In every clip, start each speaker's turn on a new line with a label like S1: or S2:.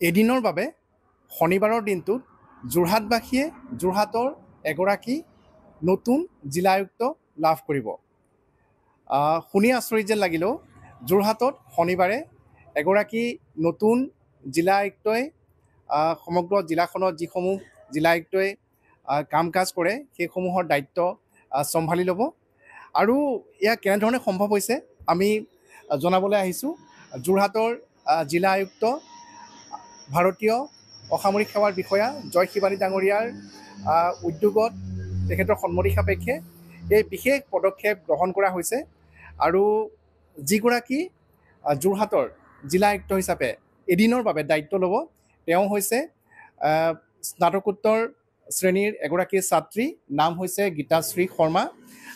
S1: এদিনৰ বাবে শনিবাৰৰ দিনটোত যোৰহাটবাসীয়ে যোৰহাটৰ এগৰাকী নতুন জিলা আয়ুক্ত লাভ কৰিব। শুনি আচৰিত যেন লাগিলেও যোৰহাটত শনিবাৰে এগৰাকী নতুন জিলা আয়ুক্তই সমগ্ৰ জিলাখনত যিসমূহ জিলা আয়ুক্তই কাম কাজ কৰে সেইসমূহৰ দায়িত্ব চম্ভালি ল'ব। আৰু এয়া কেনেধৰণে সম্ভৱ হৈছে আমি জনাবলৈ আহিছোঁ। যোৰহাটৰ জিলা আয়ুক্ত ভাৰতীয় অসামৰিক সেৱাৰ বিষয়া জয় শিৱানী ডাঙৰীয়াৰ উদ্যোগত তেখেতৰ সন্মতি সাপেক্ষে এই বিশেষ পদক্ষেপ গ্ৰহণ কৰা হৈছে। আৰু যিগৰাকী যোৰহাটৰ জিলা আয়ুক্ত হিচাপে এদিনৰ বাবে দায়িত্ব ল'ব তেওঁ হৈছে স্নাতকোত্তৰ শ্ৰেণীৰ এগৰাকী ছাত্ৰী, নাম হৈছে গীতাশ্ৰী শৰ্মা।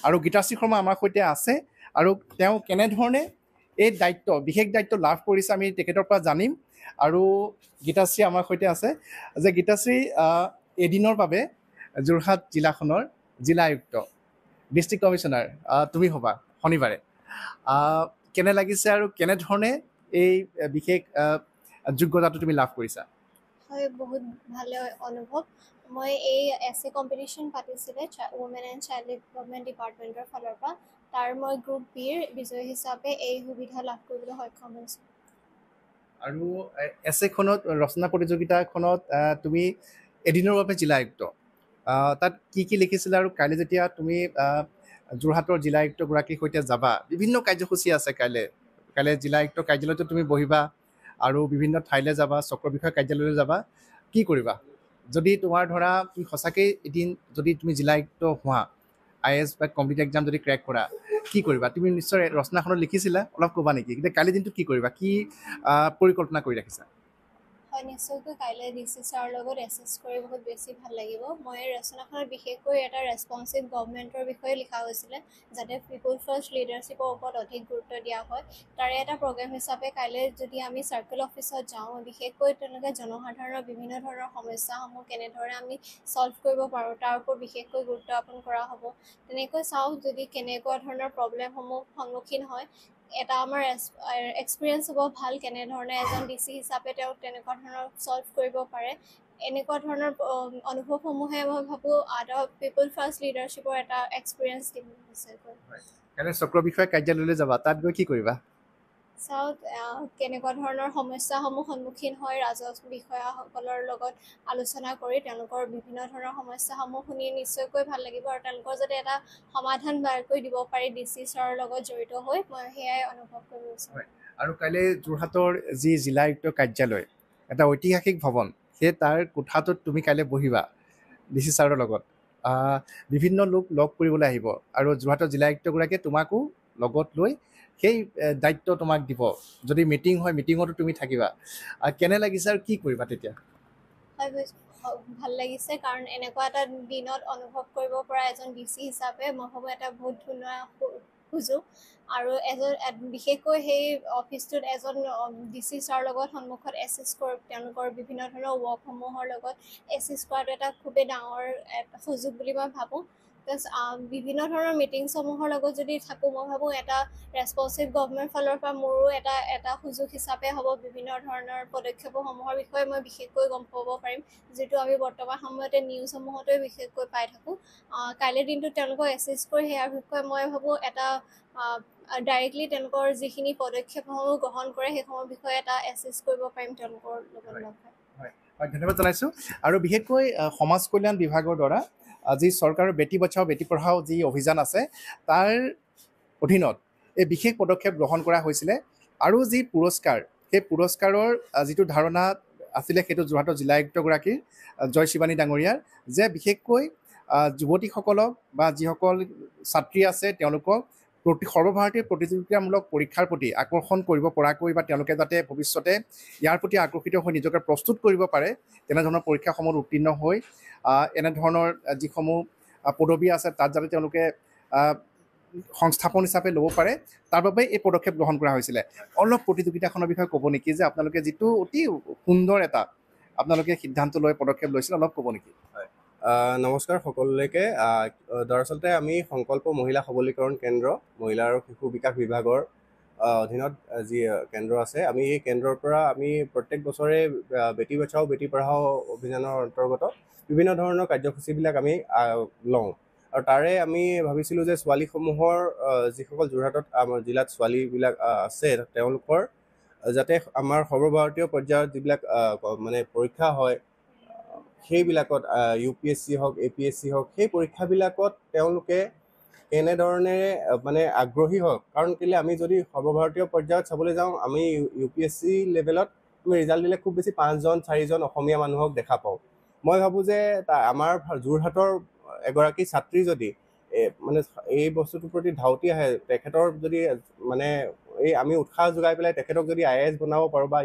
S1: আৰু গীতাশ্ৰী শৰ্মা আমাৰ সৈতে আছে আৰু তেওঁ কেনেধৰণে এই দায়িত্ব বিশেষ দায়িত্ব লাভ কৰিছে আমি তেখেতৰ পৰা জানিম। আৰু গীতাশ্ৰী আমাৰ সৈতে আছে। যে গীতাশ্ৰী এদিনৰ বাবে যোৰহাট জিলাখনৰ জিলা আয়ুক্ত ডিষ্ট্ৰিক্ট কমিশ্যনাৰ তুমি হ'বা শনিবাৰে। কেনে লাগিছে আৰু কেনেধৰণে এই বিশেষ যোগ্যতাটো তুমি লাভ কৰিছা?
S2: হয়, বহুত ভাল অনুভৱ। মই এই এছে কম্পিটিশ্যন পাতিছিলে উমেন এণ্ড চাইল্ড ডেভেলপমেণ্ট ডিপাৰ্টমেণ্টৰ ফালৰ পৰা। তাৰ মই গ্ৰুপ বিৰ বিজয়ী হিচাপে এই সুবিধা লাভ কৰিবলৈ সক্ষম হৈছোঁ।
S1: আৰু এছেখনত ৰচনা প্ৰতিযোগিতাখনত তুমি এদিনৰ বাবে জিলা আয়ুক্ত, তাত কি কি লিখিছিলা? আৰু কাইলৈ যেতিয়া তুমি যোৰহাটৰ জিলা আয়ুক্তগৰাকীৰ সৈতে যাবা, বিভিন্ন কাৰ্যসূচী আছে কাইলৈ জিলা আয়ুক্ত কাৰ্যালয়তো তুমি বহিবা আৰু বিভিন্ন ঠাইলৈ যাবা, চক্ৰ বিষয়া কাৰ্যালয়লৈ যাবা। কি কৰিবা যদি তোমাৰ ধৰা তুমি সঁচাকৈ এদিন যদি তুমি জিলা আয়ুক্ত হোৱা, IAS বা কম্পিটিটিভ এক্সাম যদি ক্ৰেক কৰা, কি কৰিবা? তুমি নিশ্চয় ৰচনাখনত লিখিছিলা, অলপ ক'বা নেকি? কিন্তু কালি দিনটো কি কৰিবা, কি পৰিকল্পনা কৰি ৰাখিছা?
S2: হয়, নিশ্চয়কৈ কাইলৈ DC ছাৰৰ লগত এছেছ কৰি বহুত বেছি ভাল লাগিব। মই ৰচনাখনত বিশেষকৈ এটা ৰেছপন্সিভ গভৰ্ণমেণ্টৰ বিষয়ে লিখা হৈছিলে, যাতে পিপুল ফাৰ্ষ্ট লিডাৰশ্বিপৰ ওপৰত অধিক গুৰুত্ব দিয়া হয়। তাৰে এটা প্ৰগ্ৰেম হিচাপে কাইলৈ যদি আমি চাৰ্কেল অফিচত যাওঁ, বিশেষকৈ তেওঁলোকে জনসাধাৰণৰ বিভিন্ন ধৰণৰ সমস্যাসমূহ কেনেদৰে আমি ছল্ভ কৰিব পাৰোঁ তাৰ ওপৰত বিশেষকৈ গুৰুত্ব আৰোপ কৰা হ'ব। তেনেকৈ চাওঁ যদি কেনেকুৱা ধৰণৰ প্ৰব্লেমসমূহ সন্মুখীন হয়, এটা আমাৰ এক্সপিৰিয়েঞ্চ হ'ব ভাল, কেনেধৰণে এজন DC হিচাপে তেওঁ তেনেকুৱা ধৰণৰ ছল্ভ কৰিব পাৰে। এনেকুৱা ধৰণৰ অনুভৱসমূহে মই ভাবোঁ এটা পিপুল ফাৰ্ষ্ট লিডাৰশ্বিপৰ এটা এক্সপিৰিয়েঞ্চ দিব বিচাৰিছোঁ।
S1: কাইলৈ চক্ৰ বিষয়া কাৰ্যালয়লৈ যাবা, তাত গৈ কি কৰিবা?
S2: চাওঁ কেনেকুৱা ধৰণৰ সমস্যাসমূহ সন্মুখীন হয়, ৰাজহ বিষয়াসকলৰ লগত আলোচনা কৰি তেওঁলোকৰ বিভিন্ন ধৰণৰ সমস্যাসমূহ শুনি নিশ্চয়কৈ ভাল লাগিব। আৰু তেওঁলোকৰ যাতে এটা সমাধান বাৰ কৰি দিব পাৰি DC ছাৰৰ লগত জড়িত হৈ, মই সেয়াই অনুভৱ কৰি বিচাৰোঁ।
S1: আৰু কাইলৈ যোৰহাটৰ যি জিলা আয়ুক্ত কাৰ্যালয়, এটা ঐতিহাসিক ভৱন, সেই তাৰ কোঠাটোত তুমি কাইলৈ বহিবা DC ছাৰৰ লগত। বিভিন্ন লোক লগ কৰিবলৈ আহিব আৰু যোৰহাটৰ জিলা আয়ুক্তগৰাকীয়ে তোমাকো লগত লৈ সেই দায়িত্ব তোমাক দিব। যদি মিটিং হয়, মিটিঙতো তুমি থাকিবা। কেনে লাগিছে আৰু কি কৰিবা তেতিয়া?
S2: হয়, ভাল লাগিছে, কাৰণ এনেকুৱা এটা দিনত অনুভৱ কৰিব পৰা এজন DC হিচাপে মই ভাবোঁ এটা বহুত ধুনীয়া সুযোগ। আৰু বিশেষকৈ সেই অফিচটোত এজন DC ছাৰৰ লগত সন্মুখত এছিষ্ট কৰি তেওঁলোকৰ বিভিন্ন ধৰণৰ ৱৰ্কসমূহৰ লগত এছিষ্ট কৰাটো এটা খুবেই ডাঙৰ এটা সুযোগ বুলি মই ভাবোঁ। প্লাছ বিভিন্ন ধৰণৰ মিটিংসমূহৰ লগত যদি থাকোঁ, মই ভাবোঁ এটা ৰেছপন্সিভ গভৰ্ণমেণ্ট ফালৰ পৰা মোৰো এটা সুযোগ হিচাপে হ'ব। বিভিন্ন ধৰণৰ পদক্ষেপসমূহৰ বিষয়ে মই বিশেষকৈ গম পাব পাৰিম, যিটো আমি বৰ্তমান সময়তে নিউজসমূহতে বিশেষকৈ পাই থাকোঁ। কাইলৈ দিনটোত তেওঁলোকক এছিষ্ট কৰি সেয়াৰ বিষয়ে মই ভাবোঁ এটা ডাইৰেক্টলি তেওঁলোকৰ যিখিনি পদক্ষেপসমূহ গ্ৰহণ কৰে সেইসমূহৰ বিষয়ে এটা এছিষ্ট কৰিব পাৰিম তেওঁলোকৰ লগত লগ হৈ।
S1: হয়, ধন্যবাদ জনাইছোঁ। আৰু বিশেষকৈ সমাজ কল্যাণ বিভাগৰ দ্বাৰা যি চৰকাৰৰ বেটী বচাও বেটী পঢ়াও যি অভিযান আছে, তাৰ অধীনত এই বিশেষ পদক্ষেপ গ্ৰহণ কৰা হৈছিলে। আৰু যি পুৰস্কাৰ, সেই পুৰস্কাৰৰ যিটো ধাৰণা আছিলে সেইটো যোৰহাটৰ জিলা আয়ুক্তগৰাকীৰ জয় শিৱানী ডাঙৰীয়াৰ, যে বিশেষকৈ যুৱতীসকলক বা যিসকল ছাত্ৰী আছে তেওঁলোকক সৰ্বভাৰতীয় প্ৰতিযোগিতামূলক পৰীক্ষাৰ প্ৰতি আকৰ্ষণ কৰিব পৰাকৈ বা তেওঁলোকে যাতে ভৱিষ্যতে ইয়াৰ প্ৰতি আকৰ্ষিত হৈ নিজকে প্ৰস্তুত কৰিব পাৰে, তেনেধৰণৰ পৰীক্ষাসমূহত উত্তীৰ্ণ হৈ এনেধৰণৰ যিসমূহ পদবী আছে তাত যাতে তেওঁলোকে সংস্থাপন হিচাপে ল'ব পাৰে, তাৰ বাবে এই পদক্ষেপ গ্ৰহণ কৰা হৈছিলে। অলপ প্ৰতিযোগিতাখনৰ বিষয়ে ক'ব নেকি, যে আপোনালোকে যিটো অতি সুন্দৰ এটা আপোনালোকে সিদ্ধান্ত লৈ পদক্ষেপ লৈছিল, অলপ ক'ব নেকি?
S3: হয়, নমস্কাৰ সকলোলৈকে। দৰাচলতে আমি সংকল্প মহিলা সবলীকৰণ কেন্দ্ৰ, মহিলা আৰু শিশু বিকাশ বিভাগৰ অধীনত যি কেন্দ্ৰ আছে, আমি এই কেন্দ্ৰৰ পৰা আমি প্ৰত্যেক বছৰে বেটি বচাও বেটি পঢ়াও অভিযানৰ অন্তৰ্গত বিভিন্ন ধৰণৰ কাৰ্যসূচীবিলাক আমি লওঁ। আৰু তাৰে আমি ভাবিছিলোঁ যে ছোৱালীসমূহৰ যিসকল যোৰহাটত আমাৰ জিলাত ছোৱালীবিলাক আছে তেওঁলোকৰ যাতে আমাৰ সৰ্বভাৰতীয় পৰ্যায়ত যিবিলাক মানে পৰীক্ষা হয় সেইবিলাকত UPSC হওক APSC হওক সেই পৰীক্ষাবিলাকত তেওঁলোকে এনেধৰণেৰে মানে আগ্ৰহী হওক। কাৰণ কেলৈ আমি যদি সৰ্বভাৰতীয় পৰ্যায়ত চাবলৈ যাওঁ আমি UPSC লেভেলত আমি ৰিজাল্ট দিলে খুব বেছি 5জন 4জন অসমীয়া মানুহক দেখা পাওঁ। মই ভাবোঁ যে আমাৰ যোৰহাটৰ এগৰাকী ছাত্ৰী যদি মানে এই বস্তুটোৰ প্ৰতি ধাউতি আহে, তেখেতৰ যদি মানে এই আমি উৎসাহ যোগাই পেলাই তেখেতক যদি IAS বনাব পাৰোঁ বা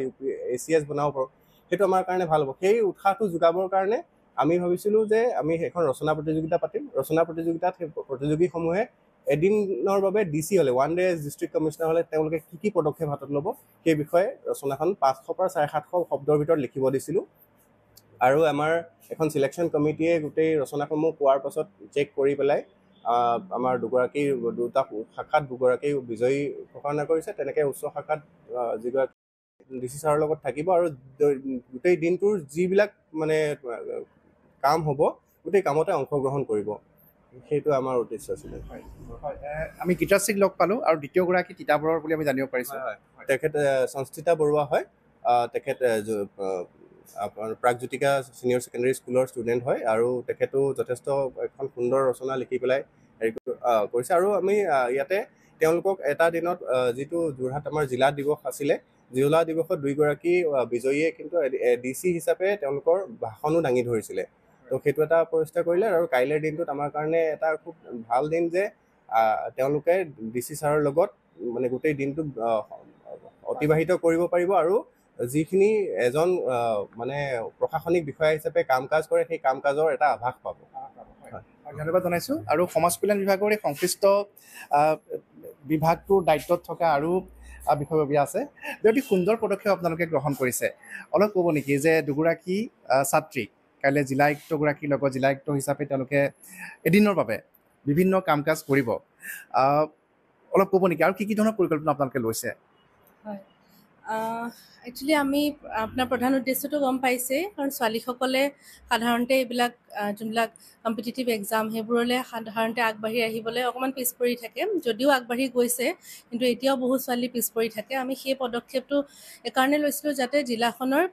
S3: ACS বনাব পাৰোঁ, সেইটো আমাৰ কাৰণে ভাল হ'ব। সেই উৎসাহটো যোগাবৰ কাৰণে আমি ভাবিছিলোঁ যে আমি এখন ৰচনা প্ৰতিযোগিতা পাতিম। ৰচনা প্ৰতিযোগিতাত সেই প্ৰতিযোগীসমূহে এদিনৰ বাবে DC হ'লে 1 ডে ডিষ্ট্ৰিক্ট কমিশ্যনাৰ হ'লে তেওঁলোকে কি পদক্ষেপ হাতত ল'ব সেই বিষয়ে ৰচনাখন 500 পৰা 750 শব্দৰ ভিতৰত লিখিব দিছিলোঁ। আৰু আমাৰ এখন চিলেকশ্যন কমিটিয়ে গোটেই ৰচনাসমূহ পোৱাৰ পাছত চেক কৰি পেলাই আমাৰ দুটা শাখাত দুগৰাকী বিজয়ী ঘোষণা কৰিছে। তেনেকৈ উচ্চ শাখাত যিগৰাকী DC ছাৰৰ লগত থাকিব আৰু গোটেই দিনটোৰ যিবিলাক মানে কাম হ'ব গোটেই কামতে অংশগ্ৰহণ কৰিব, সেইটো আমাৰ উদ্দেশ্য আছিলে।
S1: আমি গীতাশ্ৰীক লগ পালোঁ আৰু দ্বিতীয়গৰাকী তিতাবৰৰ বুলি আমি জানিব পাৰিছোঁ।
S3: তেখেত সংস্থিতা বৰুৱা হয়। তেখেত প্ৰাগজ্যোতিকা ছিনিয়ৰ ছেকেণ্ডেৰী স্কুলৰ ষ্টুডেণ্ট হয় আৰু তেখেতো যথেষ্ট এখন সুন্দৰ ৰচনা লিখি পেলাই হেৰি কৰিছে। আৰু আমি ইয়াতে তেওঁলোকক এটা দিনত যিটো যোৰহাট আমাৰ জিলা দিৱস আছিলে, জিলা দিৱসত 2গৰাকী বিজয়ীয়ে কিন্তু DC হিচাপে তেওঁলোকৰ ভাষণো দাঙি ধৰিছিলে। তো সেইটো এটা পৰিষ্টা কৰিলে। আৰু কাইলৈৰ দিনটোত আমাৰ কাৰণে এটা খুব ভাল দিন যে তেওঁলোকে DC ছাৰৰ লগত মানে গোটেই দিনটো অতিবাহিত কৰিব পাৰিব আৰু যিখিনি এজন মানে প্ৰশাসনিক বিষয়া হিচাপে কাম কাজ কৰে সেই কাম কাজৰ এটা আভাস পাব।
S1: ধন্যবাদ জনাইছোঁ। আৰু সমাজ কল্যাণ বিভাগৰ এই সংশ্লিষ্ট বিভাগটোৰ দায়িত্বত থকা আৰু বিষয়ববীয়া আছে, অতি সুন্দৰ পদক্ষেপ আপোনালোকে গ্ৰহণ কৰিছে। অলপ ক'ব নেকি যে দুগৰাকী ছাত্ৰীক কাইলৈ জিলা আয়ুক্তগৰাকীৰ লগত জিলা আয়ুক্ত হিচাপে তেওঁলোকে এদিনৰ বাবে বিভিন্ন কাম কাজ কৰিব, অলপ ক'ব নেকি আৰু কি ধৰণৰ পৰিকল্পনা আপোনালোকে লৈছে?
S4: হয়, একচুৱেলি আমি আপোনাৰ প্ৰধান উদ্দেশ্যটো গম পাইছেই, কাৰণ ছোৱালীসকলে সাধাৰণতে এইবিলাক যোনবিলাক কম্পিটিটিভ এক্সাম সেইবোৰলৈ সাধাৰণতে আগবাঢ়ি আহিবলৈ অকণমান পিছ পৰি থাকে। যদিও আগবাঢ়ি গৈছে কিন্তু এতিয়াও বহু ছোৱালী পিছ পৰি থাকে। আমি সেই পদক্ষেপটো এইকাৰণে লৈছিলোঁ যাতে জিলাখনৰ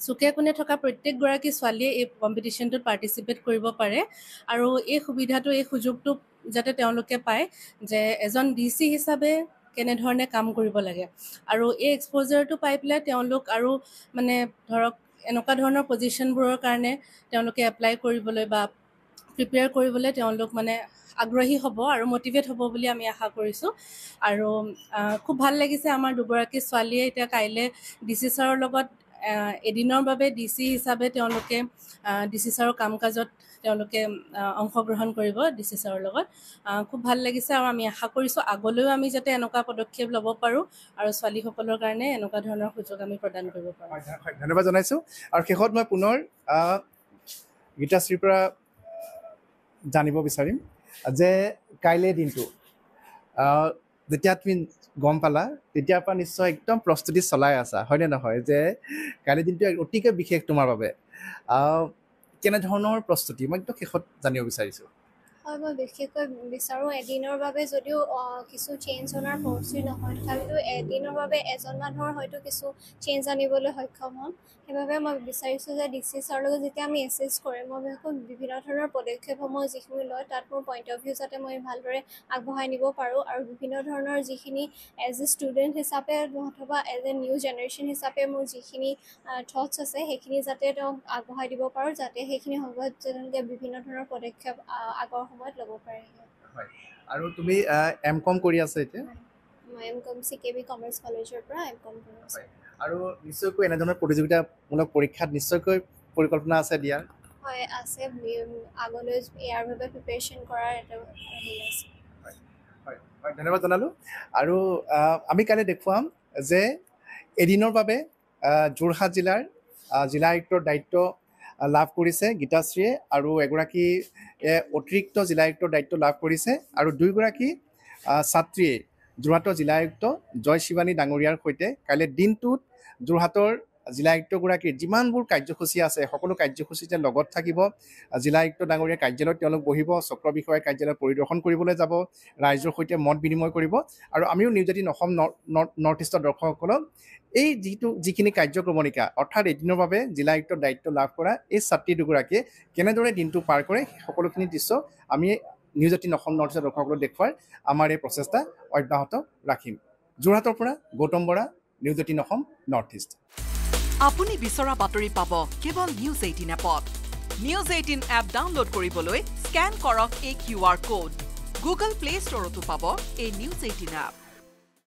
S4: চুকে কোণে থকা প্ৰত্যেকগৰাকী ছোৱালীয়ে এই কম্পিটিশ্যনটোত পাৰ্টিচিপেট কৰিব পাৰে আৰু এই সুবিধাটো এই সুযোগটো যাতে তেওঁলোকে পায় যে এজন DC হিচাপে কেনেধৰণে কাম কৰিব লাগে। আৰু এই এক্সপ'জাৰটো পাই পেলাই তেওঁলোক আৰু মানে ধৰক এনেকুৱা ধৰণৰ পজিশ্যনবোৰৰ কাৰণে তেওঁলোকে এপ্লাই কৰিবলৈ বা প্ৰিপেয়াৰ কৰিবলৈ তেওঁলোক মানে আগ্ৰহী হ'ব আৰু মটিভেট হ'ব বুলি আমি আশা কৰিছোঁ। আৰু খুব ভাল লাগিছে আমাৰ দুগৰাকী ছোৱালীয়ে এতিয়া কাইলৈ DC ছাৰৰ লগত এদিনৰ বাবে DC হিচাপে তেওঁলোকে DC ছাৰৰ কাম কাজত তেওঁলোকে অংশগ্ৰহণ কৰিব DC ছাৰৰ লগত। খুব ভাল লাগিছে আৰু আমি আশা কৰিছোঁ আগলৈও আমি যাতে এনেকুৱা পদক্ষেপ ল'ব পাৰোঁ আৰু ছোৱালীসকলৰ কাৰণে এনেকুৱা ধৰণৰ সুযোগ আমি প্ৰদান কৰিব পাৰোঁ।
S1: ধন্যবাদ জনাইছোঁ। আৰু শেষত মই পুনৰ গীতাশ্ৰীৰ পৰা জানিব বিচাৰিম যে কাইলৈ দিনটো যেতিয়া তুমি গম পালা তেতিয়াৰ পৰা নিশ্চয় একদম প্ৰস্তুতি চলাই আছা, হয়নে নহয়? যে কাইলৈ দিনটো অতিকৈ বিশেষ তোমাৰ বাবে, কেনেধৰণৰ প্ৰস্তুতি মই একদম শেষত জানিব বিচাৰিছোঁ।
S2: হয়, মই বিশেষকৈ বিচাৰোঁ এদিনৰ বাবে যদিও কিছু চেঞ্জ অনাৰ পৰিস্থিতি নহয়, তথাপিতো এদিনৰ বাবে এজন মানুহৰ হয়তো কিছু চেঞ্জ আনিবলৈ সক্ষম হ'ম। সেইবাবে মই বিচাৰিছোঁ যে DC ছাৰৰ লগত যেতিয়া আমি এছেছ কৰিম, মই বিশেষকৈ বিভিন্ন ধৰণৰ পদক্ষেপসমূহ যিখিনি লয় তাত মোৰ পইণ্ট অফ ভিউ যাতে মই ভালদৰে আগবঢ়াই নিব পাৰোঁ আৰু বিভিন্ন ধৰণৰ যিখিনি এজ এ ষ্টুডেণ্ট হিচাপে অথবা এজ এ নিউ জেনেৰেশ্যন হিচাপে মোৰ যিখিনি থটছ আছে সেইখিনি যাতে তেওঁক আগবঢ়াই দিব পাৰোঁ, যাতে সেইখিনি সময়ত তেওঁলোকে বিভিন্ন ধৰণৰ পদক্ষেপ আগৰ সময়ত ল'ব পাৰে।
S1: হয়, আৰু তুমি M.Com কৰি আছা এতিয়া?
S2: মই M.Com CKB কমাৰ্চ কলেজৰ পৰা M.Com কৰি আছোঁ।
S1: আৰু নিশ্চয়কৈ এনেধৰণৰ প্ৰতিযোগিতামূলক পৰীক্ষাত নিশ্চয়কৈ পৰিকল্পনা আছে দিয়াৰ?
S2: হয়, আছে। আগলৈ ইয়াৰ বাবে প্ৰিপেৰেশ্যন কৰাৰ এটা হেৰি আছে।
S1: হয়, ধন্যবাদ জনালোঁ। আৰু আমি কাইলৈ দেখুৱাম যে এদিনৰ বাবে যোৰহাট জিলাৰ জিলা আয়ুক্তৰ দায়িত্ব লাভ কৰিছে গীতাশ্ৰীয়ে, আৰু এগৰাকী অতিৰিক্ত জিলা আয়ুক্তৰ দায়িত্ব লাভ কৰিছে, আৰু 2গৰাকী ছাত্ৰীয়ে যোৰহাটৰ জিলা আয়ুক্ত জয় শিৱানী ডাঙৰীয়াৰ সৈতে কাইলৈ দিনটোত যোৰহাটৰ জিলা আয়ুক্তগৰাকীৰ যিমানবোৰ কাৰ্যসূচী আছে সকলো কাৰ্যসূচীতে লগত থাকিব। জিলা আয়ুক্ত ডাঙৰীয়াৰ কাৰ্যালয়ত তেওঁলোক বহিব, চক্ৰ বিষয়াৰ কাৰ্যালয় পৰিদৰ্শন কৰিবলৈ যাব, ৰাইজৰ সৈতে মত বিনিময় কৰিব। আৰু আমিও নিউজ 18 অসম নৰ্থ ইষ্টৰ দৰ্শকসকলক এই যিখিনি কাৰ্যক্ৰমণিকা অৰ্থাৎ এদিনৰ বাবে জিলা আয়ুক্তৰ দায়িত্ব লাভ কৰা এই ছাত্ৰী দুগৰাকীয়ে কেনেদৰে দিনটো পাৰ কৰে সকলোখিনি দৃশ্য আমি নিউজ 18 অসম নৰ্থ ইষ্টৰ দৰ্শকসকলক দেখুৱাই আমাৰ এই প্ৰচেষ্টা অব্যাহত ৰাখিম। যোৰহাটৰ পৰা Gautam Bora, news 18 Assam north east.
S5: আপুনি বিচৰা বাতৰি পাব কেৱল নিউজ 18 এপত। নিউজ 18 এপ ডাউনলোড কৰিবলৈ স্কেন কৰক এই QR কোড। গুগল প্লে ষ্টৰতো পাব এই নিউজ 18 এপ।